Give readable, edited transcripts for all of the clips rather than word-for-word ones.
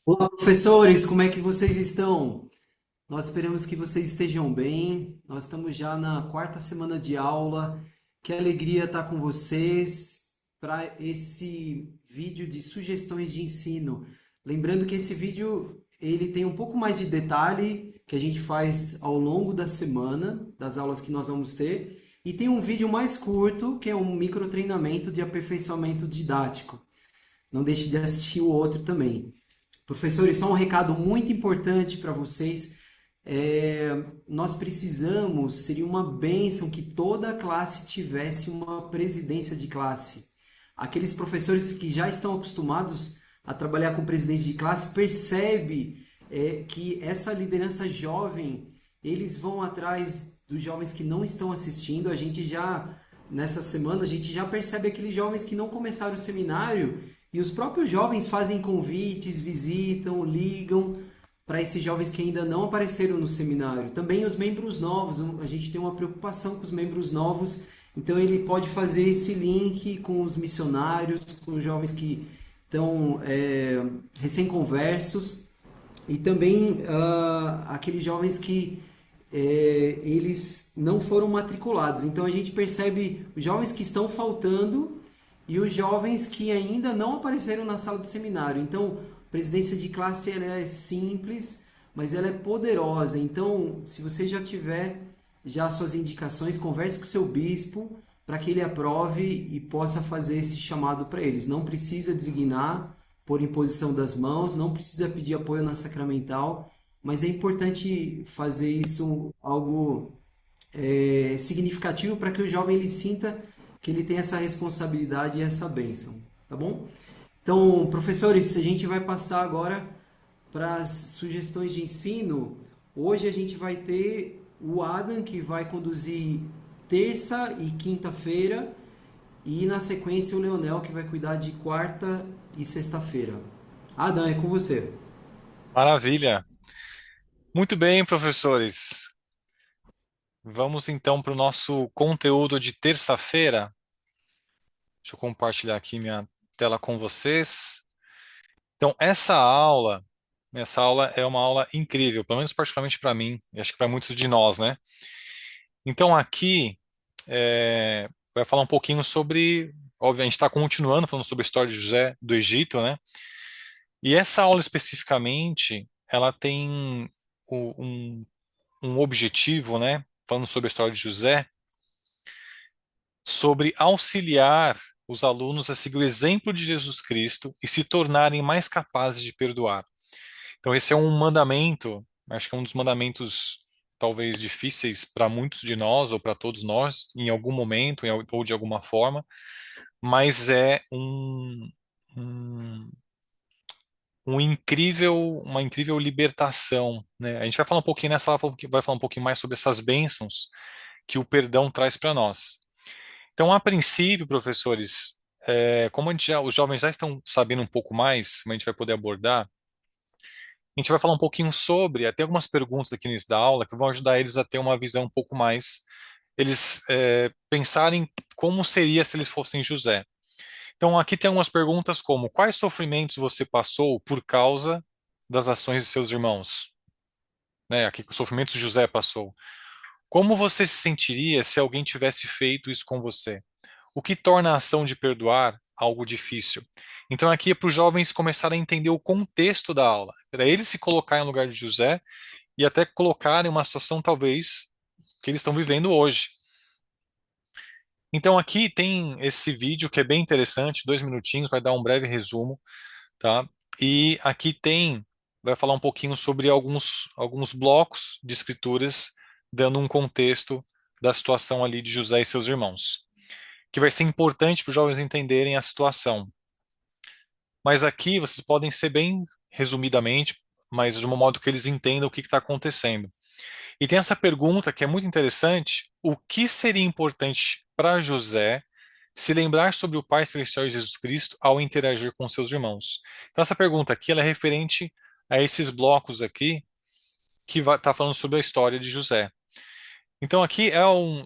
Olá, professores, como é que vocês estão? Nós esperamos que vocês estejam bem. Nós estamos já na quarta semana de aula. Que alegria estar com vocês para esse vídeo de sugestões de ensino. Lembrando que esse vídeo ele tem um pouco mais de detalhe que a gente faz ao longo da semana, das aulas que nós vamos ter, e tem um vídeo mais curto, que é um micro treinamento de aperfeiçoamento didático. Não deixe de assistir o outro também. Professores, só um recado muito importante para vocês. Nós precisamos, seria uma bênção que toda a classe tivesse uma presidência de classe. Aqueles professores que já estão acostumados a trabalhar com presidente de classe percebe que essa liderança jovem, eles vão atrás dos jovens que não estão assistindo. A gente já, nessa semana, a gente já percebe aqueles jovens que não começaram o seminário e os próprios jovens fazem convites, visitam, ligam para esses jovens que ainda não apareceram no seminário. Também os membros novos, a gente tem uma preocupação com os membros novos, então ele pode fazer esse link com os missionários, com os jovens que estão recém-conversos e também aqueles jovens que eles não foram matriculados. Então a gente percebe os jovens que estão faltando e os jovens que ainda não apareceram na sala do seminário. Então, presidência de classe ela é simples, mas ela é poderosa. Então, se você já tiver já suas indicações, converse com o seu bispo para que ele aprove e possa fazer esse chamado para eles. Não precisa designar por imposição das mãos, não precisa pedir apoio na sacramental, mas é importante fazer isso algo significativo para que o jovem ele sinta que ele tem essa responsabilidade e essa bênção, tá bom? Então, professores, a gente vai passar agora para as sugestões de ensino. Hoje a gente vai ter o Adam que vai conduzir terça e quinta-feira e na sequência o Leonel que vai cuidar de quarta e sexta-feira. Adam, é com você. Maravilha. Muito bem, professores. Vamos então para o nosso conteúdo de terça-feira. Deixa eu compartilhar aqui minha tela com vocês. Então, essa aula é uma aula incrível, pelo menos particularmente para mim, e acho que para muitos de nós, né? Então, aqui vai falar um pouquinho sobre, obviamente, está continuando falando sobre a história de José do Egito, né? E essa aula especificamente, ela tem um objetivo, né? Falando sobre a história de José, sobre auxiliar os alunos a seguir o exemplo de Jesus Cristo e se tornarem mais capazes de perdoar. Então, esse é um mandamento, acho que é um dos mandamentos talvez difíceis para muitos de nós ou para todos nós, em algum momento ou de alguma forma, mas é um, uma incrível libertação, né? A gente vai falar um pouquinho nessa aula, vai falar um pouquinho mais sobre essas bênçãos que o perdão traz para nós. Então, a princípio, professores, como os jovens já estão sabendo um pouco mais, como a gente vai poder abordar, a gente vai falar um pouquinho sobre, até algumas perguntas aqui no início da aula, que vão ajudar eles a ter uma visão um pouco mais, eles pensarem como seria se eles fossem José. Então, aqui tem algumas perguntas como, quais sofrimentos você passou por causa das ações de seus irmãos? Né, aqui, os sofrimentos José passou. Como você se sentiria se alguém tivesse feito isso com você? O que torna a ação de perdoar algo difícil? Então, aqui é para os jovens começarem a entender o contexto da aula, para eles se colocarem no lugar de José e até colocarem uma situação, talvez, que eles estão vivendo hoje. Então, aqui tem esse vídeo que é bem interessante, 2 minutinhos, vai dar um breve resumo, tá? E aqui vai falar um pouquinho sobre alguns blocos de escrituras, dando um contexto da situação ali de José e seus irmãos, que vai ser importante para os jovens entenderem a situação. Mas aqui vocês podem ser bem resumidamente, mas de um modo que eles entendam o que está acontecendo. E tem essa pergunta que é muito interessante: o que seria importante para José se lembrar sobre o Pai Celestial e Jesus Cristo ao interagir com seus irmãos? Então essa pergunta aqui ela é referente a esses blocos aqui que está falando sobre a história de José. Então aqui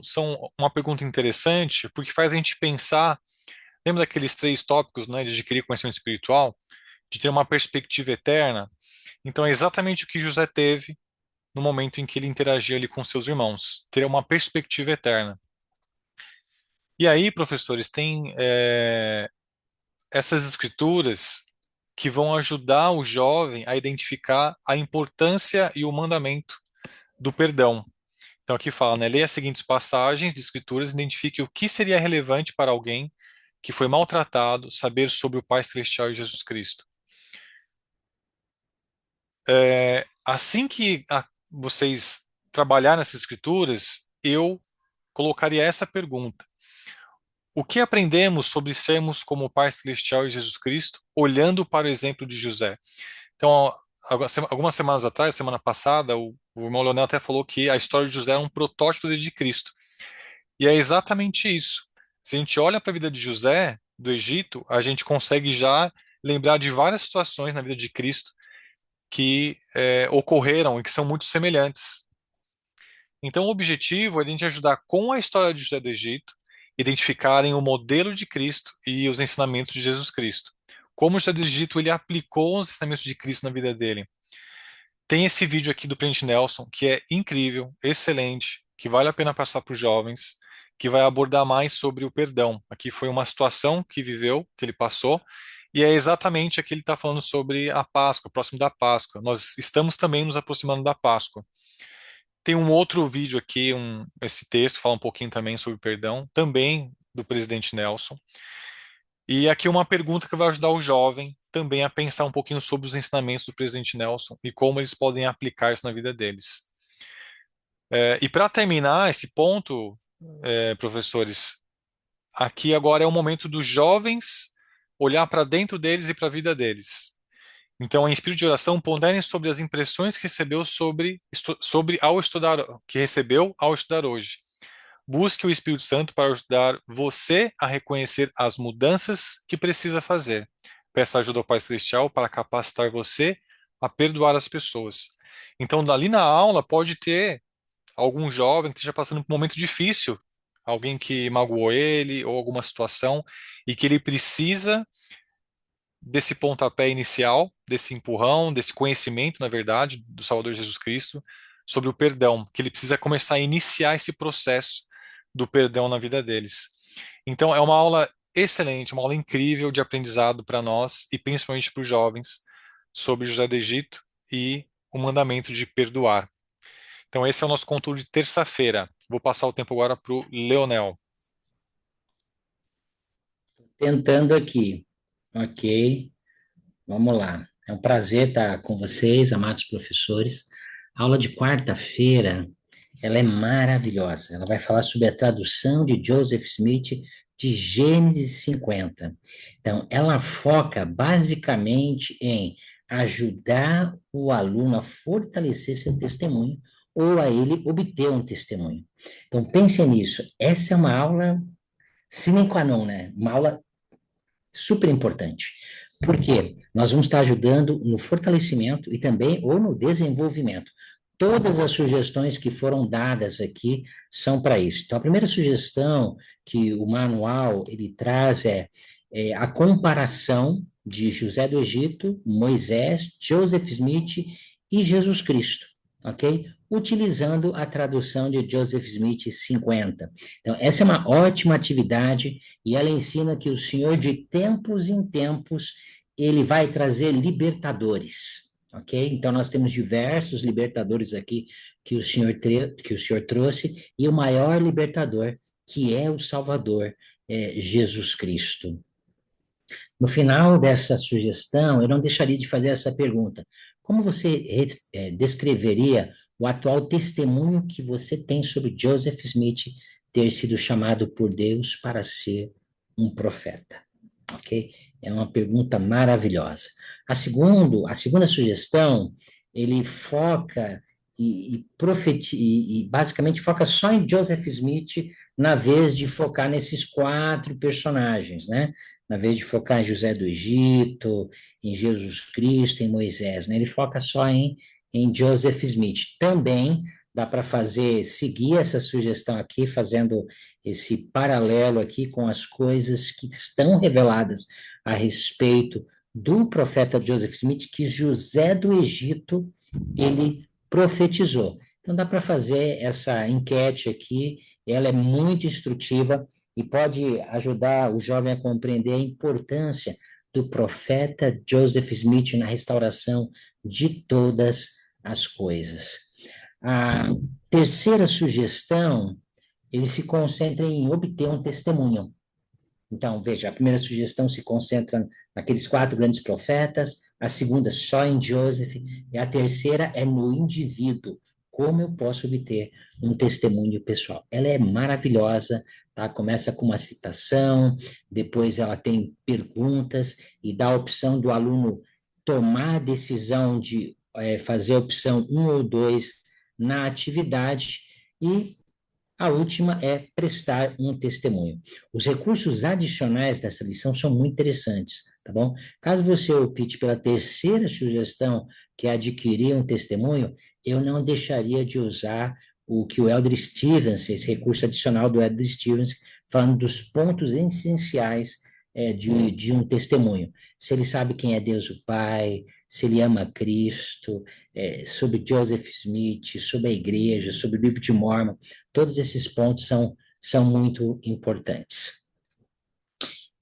são uma pergunta interessante porque faz a gente pensar. Lembra daqueles 3 tópicos, né, de adquirir conhecimento espiritual? de ter uma perspectiva eterna. Então é exatamente o que José teve no momento em que ele interagia ali com seus irmãos, ter uma perspectiva eterna. E aí, professores, tem essas escrituras que vão ajudar o jovem a identificar a importância e o mandamento do perdão. Então aqui fala, né, leia as seguintes passagens de escrituras, identifique o que seria relevante para alguém que foi maltratado saber sobre o Pai Celestial e Jesus Cristo. Assim que vocês trabalharem nessas escrituras, eu colocaria essa pergunta: o que aprendemos sobre sermos como o Pai Celestial e Jesus Cristo, olhando para o exemplo de José? Então, algumas semanas atrás, semana passada, o irmão Leonel até falou que a história de José é um protótipo de Cristo. E é exatamente isso. Se a gente olha para a vida de José, do Egito, a gente consegue já lembrar de várias situações na vida de Cristo que ocorreram e que são muito semelhantes. Então, o objetivo é a gente ajudar com a história de José do Egito, identificarem o modelo de Cristo e os ensinamentos de Jesus Cristo. Como o José do Egito ele aplicou os ensinamentos de Cristo na vida dele. Tem esse vídeo aqui do Presidente Nelson, que é incrível, excelente, que vale a pena passar para os jovens, que vai abordar mais sobre o perdão. Aqui foi uma situação que viveu, que ele passou, e é exatamente aqui ele está falando sobre a Páscoa, próximo da Páscoa. Nós estamos também nos aproximando da Páscoa. Tem um outro vídeo aqui, esse texto fala um pouquinho também sobre perdão, também do presidente Nelson. E aqui uma pergunta que vai ajudar o jovem também a pensar um pouquinho sobre os ensinamentos do presidente Nelson e como eles podem aplicar isso na vida deles. E para terminar esse ponto, professores, aqui agora é o momento dos jovens olhar para dentro deles e para a vida deles. Então, em espírito de oração, ponderem sobre as impressões que recebeu sobre ao estudar, que recebeu ao estudar hoje. Busque o Espírito Santo para ajudar você a reconhecer as mudanças que precisa fazer. Peça ajuda ao Pai Celestial para capacitar você a perdoar as pessoas. Então, ali na aula, pode ter algum jovem que esteja passando por um momento difícil, alguém que magoou ele ou alguma situação, e que ele precisa desse pontapé inicial, desse empurrão, desse conhecimento, na verdade, do Salvador Jesus Cristo, sobre o perdão, que ele precisa começar a iniciar esse processo do perdão na vida deles. Então, é uma aula excelente, uma aula incrível de aprendizado para nós e principalmente para os jovens sobre José do Egito e o mandamento de perdoar. Então, esse é o nosso conteúdo de terça-feira. Vou passar o tempo agora para o Leonel. Tentando aqui. Ok, vamos lá. É um prazer estar com vocês, amados professores. A aula de quarta-feira, ela é maravilhosa. Ela vai falar sobre a tradução de Joseph Smith de Gênesis 50. Então, ela foca basicamente em ajudar o aluno a fortalecer seu testemunho ou a ele obter um testemunho. Então, pense nisso. Essa é uma aula sine qua non, né? Uma aula super importante. Por quê? Nós vamos estar ajudando no fortalecimento e também ou no desenvolvimento. Todas as sugestões que foram dadas aqui são para isso. Então, a primeira sugestão que o manual ele traz é a comparação de José do Egito, Moisés, Joseph Smith e Jesus Cristo, ok? Utilizando a tradução de Joseph Smith 50. Então, essa é uma ótima atividade e ela ensina que o Senhor, de tempos em tempos, ele vai trazer libertadores, ok? Então, nós temos diversos libertadores aqui que o Senhor trouxe, e o maior libertador, que é o Salvador, Jesus Cristo. No final dessa sugestão, eu não deixaria de fazer essa pergunta: como você descreveria o atual testemunho que você tem sobre Joseph Smith ter sido chamado por Deus para ser um profeta? Ok? É uma pergunta maravilhosa. A segunda sugestão, ele foca e basicamente foca só em Joseph Smith, na vez de focar nesses quatro personagens, né? Na vez de focar em José do Egito, em Jesus Cristo, em Moisés, né? Ele foca só em Joseph Smith. Também dá para seguir essa sugestão aqui, fazendo esse paralelo aqui com as coisas que estão reveladas a respeito do profeta Joseph Smith que José do Egito ele profetizou. Então dá para fazer essa enquete aqui, ela é muito instrutiva e pode ajudar o jovem a compreender a importância do profeta Joseph Smith na restauração de todas as coisas. A terceira sugestão, ele se concentra em obter um testemunho. Então, veja, a primeira sugestão se concentra naqueles 4 grandes profetas, a segunda só em Joseph, e a terceira é no indivíduo. Como eu posso obter um testemunho pessoal? Ela é maravilhosa, tá? Começa com uma citação, depois ela tem perguntas e dá a opção do aluno tomar a decisão de fazer a opção 1 ou 2 na atividade e a última é prestar um testemunho. Os recursos adicionais dessa lição são muito interessantes, tá bom? Caso você opte pela terceira sugestão, que é adquirir um testemunho, eu não deixaria de usar o que o Elder Stevens, esse recurso adicional do Elder Stevens, falando dos pontos essenciais de um testemunho. Se ele sabe quem é Deus o Pai, se ele ama Cristo, sobre Joseph Smith, sobre a igreja, sobre o livro de Mormon, todos esses pontos são muito importantes.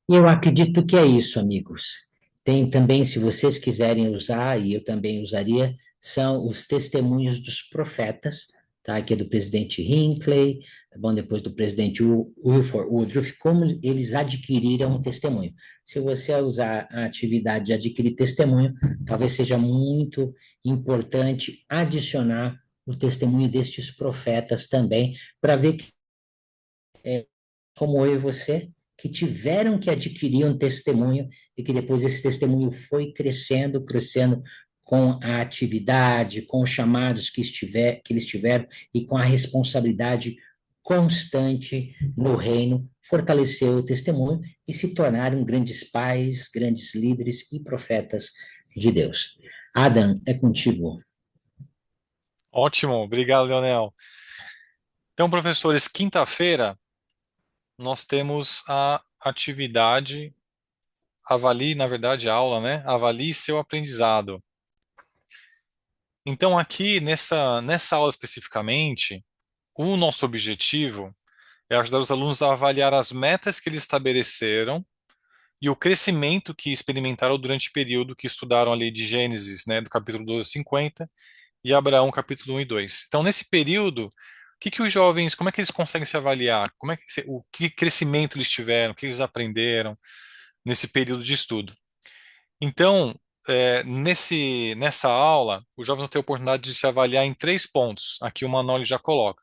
E eu acredito que é isso, amigos. Tem também, se vocês quiserem usar, e eu também usaria, são os testemunhos dos profetas, tá? Aqui é do presidente Hinckley, tá bom? Depois do presidente Wilford Woodruff, como eles adquiriram um testemunho. Se você usar a atividade de adquirir testemunho, talvez seja muito importante adicionar o testemunho destes profetas também, para ver que como eu e você, que tiveram que adquirir um testemunho e que depois esse testemunho foi crescendo, crescendo com a atividade, com os chamados que eles tiveram e com a responsabilidade constante no reino, fortaleceu o testemunho e se tornaram grandes pais, grandes líderes e profetas de Deus. Adam, é contigo. Ótimo, obrigado, Leonel. Então, professores, quinta-feira nós temos a atividade avalie, na verdade, a aula, né? Avalie seu aprendizado. Então, aqui nessa aula especificamente, o nosso objetivo é ajudar os alunos a avaliar as metas que eles estabeleceram e o crescimento que experimentaram durante o período que estudaram a lei de Gênesis, né, do capítulo 12 a 50, e Abraão, capítulo 1 e 2. Então, nesse período, que os jovens, como é que eles conseguem se avaliar? O que crescimento eles tiveram, o que eles aprenderam nesse período de estudo? Então, nessa aula, os jovens vão ter a oportunidade de se avaliar em 3 pontos. Aqui o manual ele já coloca.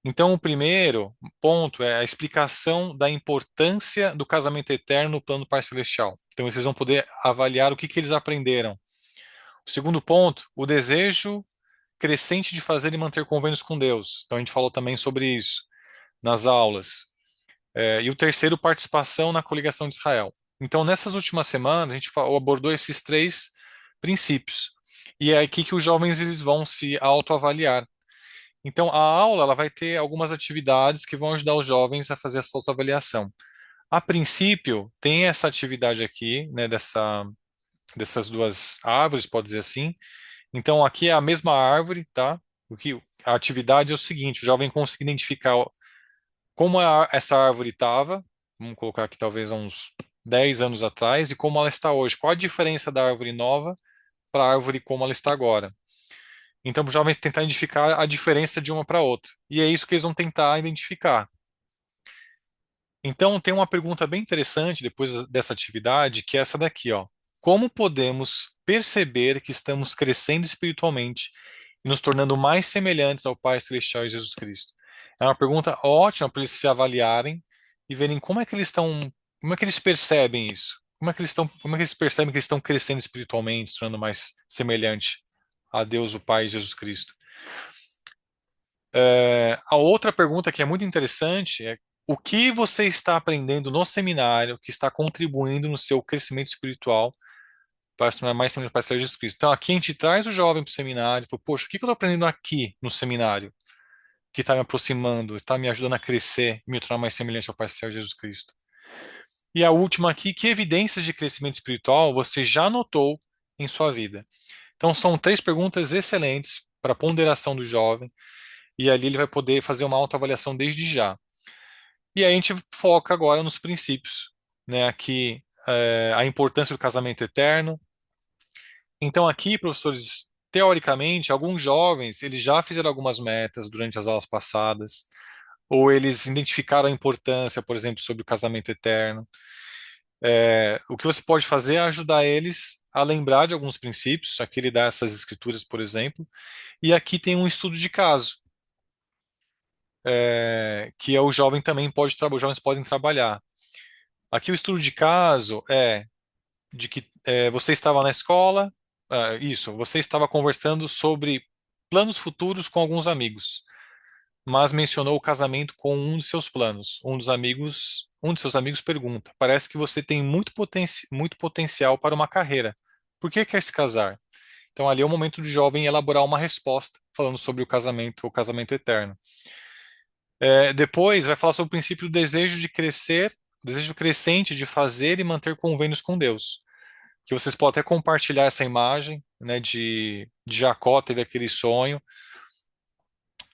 Então, o primeiro ponto é a explicação da importância do casamento eterno no plano Pai Celestial. Então, vocês vão poder avaliar o que eles aprenderam. O segundo ponto, o desejo crescente de fazer e manter convênios com Deus. Então, a gente falou também sobre isso nas aulas. E o terceiro, participação na coligação de Israel. Então, nessas últimas semanas, a gente abordou esses 3 princípios. E é aqui que os jovens eles vão se autoavaliar. Então, a aula ela vai ter algumas atividades que vão ajudar os jovens a fazer essa autoavaliação. A princípio, tem essa atividade aqui, né, dessas 2 árvores, pode dizer assim. Então, aqui é a mesma árvore, tá? A atividade é o seguinte: o jovem consegue identificar como essa árvore estava, vamos colocar aqui talvez há uns 10 anos atrás, e como ela está hoje. Qual a diferença da árvore nova para a árvore como ela está agora? Então, os jovens tentar identificar a diferença de uma para outra. E é isso que eles vão tentar identificar. Então, tem uma pergunta bem interessante depois dessa atividade, que é essa daqui, ó. Como podemos perceber que estamos crescendo espiritualmente e nos tornando mais semelhantes ao Pai Celestial e Jesus Cristo? É uma pergunta ótima para eles se avaliarem e verem como é que eles estão, como é que eles percebem isso? Como é que eles percebem que eles estão crescendo espiritualmente, se tornando mais semelhante a Deus, o Pai e Jesus Cristo? A outra pergunta que é muito interessante é o que você está aprendendo no seminário que está contribuindo no seu crescimento espiritual para se tornar mais semelhante ao Pai de Jesus Cristo? Então, aqui a gente traz o jovem para o seminário e fala, poxa, o que eu estou aprendendo aqui no seminário que está me aproximando, está me ajudando a crescer e me tornar mais semelhante ao Pai de Jesus Cristo? E a última aqui, que evidências de crescimento espiritual você já notou em sua vida? Então, são 3 perguntas excelentes para a ponderação do jovem, e ali ele vai poder fazer uma autoavaliação desde já. E aí a gente foca agora nos princípios, né? Aqui, a importância do casamento eterno. Então, aqui, professores, teoricamente, alguns jovens, eles já fizeram algumas metas durante as aulas passadas, ou eles identificaram a importância, por exemplo, sobre o casamento eterno. O que você pode fazer é ajudar eles a lembrar de alguns princípios. Aqui ele dá essas escrituras, por exemplo, e aqui tem um estudo de caso, que é o jovem também pode trabalhar, os jovens podem trabalhar. Aqui o estudo de caso é de que você estava na escola, isso, você estava conversando sobre planos futuros com alguns amigos, mas mencionou o casamento com um de seus planos. Um de seus amigos pergunta: parece que você tem muito potencial para uma carreira. Por que quer se casar? Então ali é o momento do jovem elaborar uma resposta falando sobre o casamento eterno. Depois vai falar sobre o princípio do desejo de crescer, desejo crescente de fazer e manter convênios com Deus. Que vocês podem até compartilhar essa imagem, né, de Jacó teve aquele sonho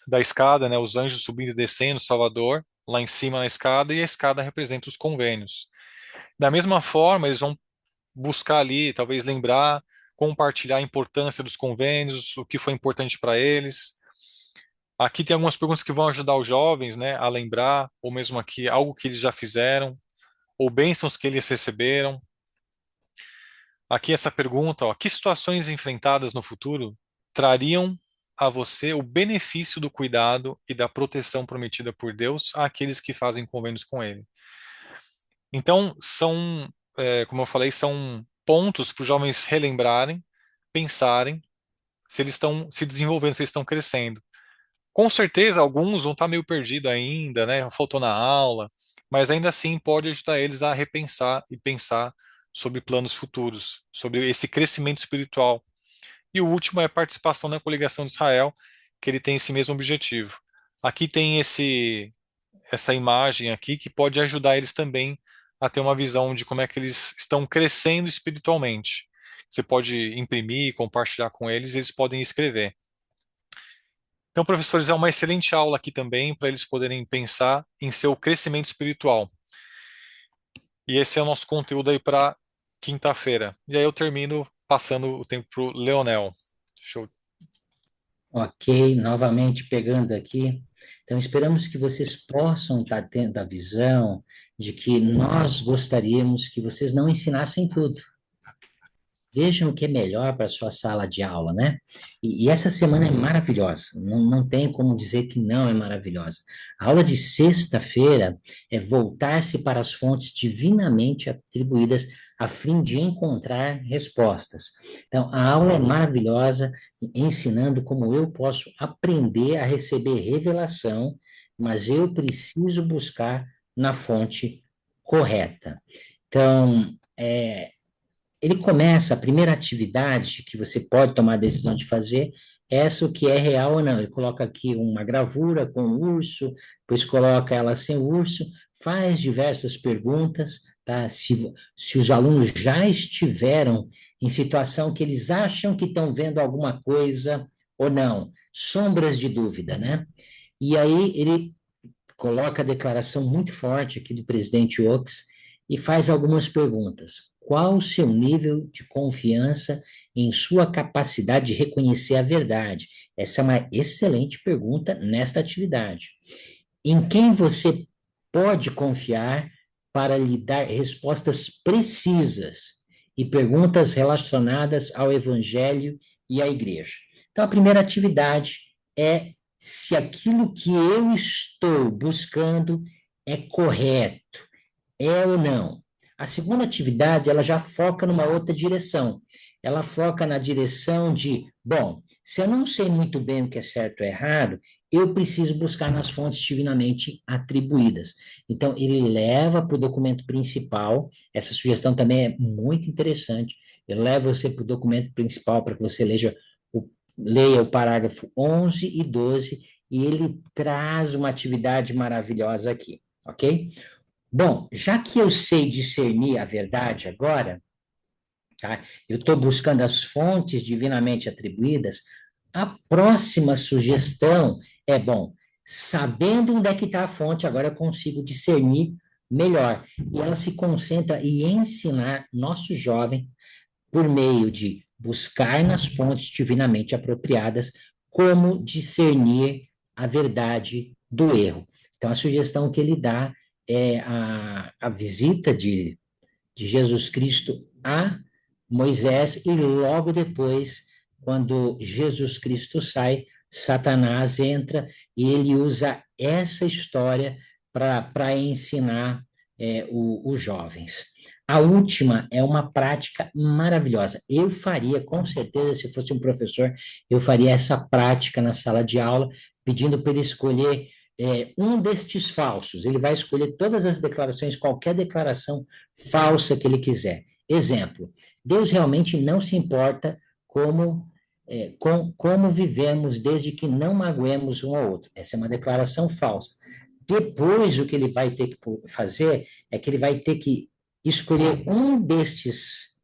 da escada, né, os anjos subindo e descendo, Salvador, lá em cima na escada, e a escada representa os convênios. Da mesma forma, eles vão buscar ali, talvez lembrar, compartilhar a importância dos convênios, o que foi importante para eles. Aqui tem algumas perguntas que vão ajudar os jovens, né, a lembrar, ou mesmo aqui, algo que eles já fizeram, ou bênçãos que eles receberam. Aqui essa pergunta, ó, que situações enfrentadas no futuro trariam a você o benefício do cuidado e da proteção prometida por Deus àqueles que fazem convênios com Ele? Então, como eu falei, são pontos para os jovens relembrarem, pensarem se eles estão se desenvolvendo, se eles estão crescendo. Com certeza, alguns vão estar meio perdidos ainda, né? Faltou na aula, mas ainda assim pode ajudar eles a repensar e pensar sobre planos futuros, sobre esse crescimento espiritual. E o último é a participação na coligação de Israel, que ele tem esse mesmo objetivo. Aqui tem essa imagem aqui que pode ajudar eles também a ter uma visão de como é que eles estão crescendo espiritualmente. Você pode imprimir, compartilhar com eles, e eles podem escrever. Então, professores, é uma excelente aula aqui também para eles poderem pensar em seu crescimento espiritual. E esse é o nosso conteúdo aí para quinta-feira. E aí eu termino passando o tempo para o Leonel. Deixa eu... Ok, novamente pegando aqui. Então, esperamos que vocês possam estar tendo a visão de que nós gostaríamos que vocês não ensinassem tudo. Vejam o que é melhor para a sua sala de aula, né? E essa semana é maravilhosa, não tem como dizer que não é maravilhosa. A aula de sexta-feira é voltar-se para as fontes divinamente atribuídas a fim de encontrar respostas. Então, a aula é maravilhosa, ensinando como eu posso aprender a receber revelação, mas eu preciso buscar na fonte correta. Então, ele começa, a primeira atividade que você pode tomar a decisão de fazer, essa o que é real ou não. Ele coloca aqui uma gravura com o urso, depois coloca ela sem o urso, faz diversas perguntas, tá? Se os alunos já estiveram em situação que eles acham que estão vendo alguma coisa ou não, sombras de dúvida, né? E aí ele coloca a declaração muito forte aqui do presidente Oaks e faz algumas perguntas. Qual o seu nível de confiança em sua capacidade de reconhecer a verdade? Essa é uma excelente pergunta nesta atividade. Em quem você pode confiar para lhe dar respostas precisas e perguntas relacionadas ao Evangelho e à Igreja? Então, a primeira atividade é se aquilo que eu estou buscando é correto, é ou não. A segunda atividade, ela já foca numa outra direção. Ela foca na direção de, bom, se eu não sei muito bem o que é certo ou errado, eu preciso buscar nas fontes divinamente atribuídas. Então, ele leva para o documento principal, essa sugestão também é muito interessante, ele leva você para o documento principal para que você leia o parágrafo 11 e 12, e ele traz uma atividade maravilhosa aqui, ok? Bom, já que eu sei discernir a verdade agora, tá? Eu estou buscando as fontes divinamente atribuídas. A próxima sugestão é, bom, sabendo onde é que está a fonte, agora eu consigo discernir melhor. E ela se concentra em ensinar nosso jovem, por meio de buscar nas fontes divinamente apropriadas, como discernir a verdade do erro. Então, a sugestão que ele dá é a visita de Jesus Cristo a Moisés, e logo depois, quando Jesus Cristo sai, Satanás entra e ele usa essa história para ensinar os jovens. A última é uma prática maravilhosa. Eu faria, com certeza, se fosse um professor, eu faria essa prática na sala de aula, pedindo para ele escolher um destes falsos. Ele vai escolher todas as declarações, qualquer declaração falsa que ele quiser. Exemplo, Deus realmente não se importa como vivemos desde que não magoemos um ao outro. Essa é uma declaração falsa. Depois, o que ele vai ter que fazer é que ele vai ter que escolher um destes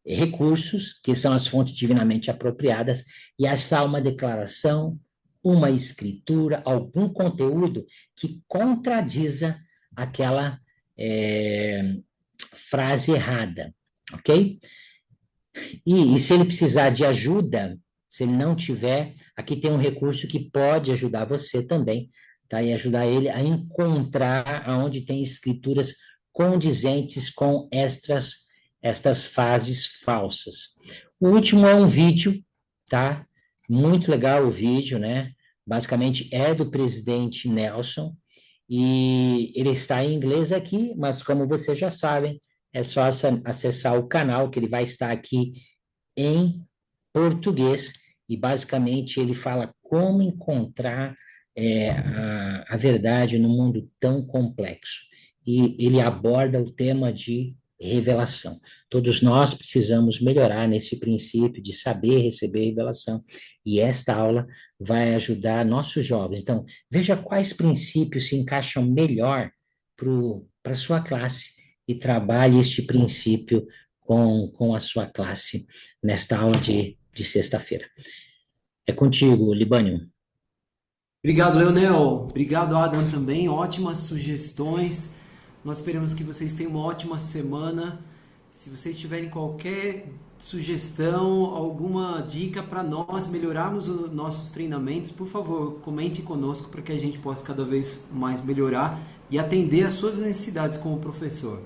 recursos, que são as fontes divinamente apropriadas, e achar uma declaração, uma escritura, algum conteúdo que contradiza aquela frase errada, ok? E se ele precisar de ajuda, se ele não tiver, aqui tem um recurso que pode ajudar você também, tá? E ajudar ele a encontrar aonde tem escrituras condizentes com estas frases falsas. O último é um vídeo, tá? Muito legal o vídeo, né? Basicamente é do presidente Nelson, e ele está em inglês aqui, mas como vocês já sabem, é só acessar o canal, que ele vai estar aqui em português, e basicamente ele fala como encontrar a verdade no mundo tão complexo. E ele aborda o tema de revelação. Todos nós precisamos melhorar nesse princípio de saber receber revelação, e esta aula vai ajudar nossos jovens. Então, veja quais princípios se encaixam melhor para a sua classe, e trabalhe este princípio com a sua classe nesta aula de sexta-feira. É contigo, Libânio. Obrigado, Leonel. Obrigado, Adam, também. Ótimas sugestões. Nós esperamos que vocês tenham uma ótima semana. Se vocês tiverem qualquer sugestão, alguma dica para nós melhorarmos os nossos treinamentos, por favor, comente conosco para que a gente possa cada vez mais melhorar e atender às suas necessidades como professor.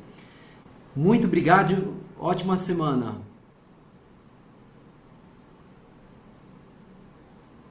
Muito obrigado. Ótima semana.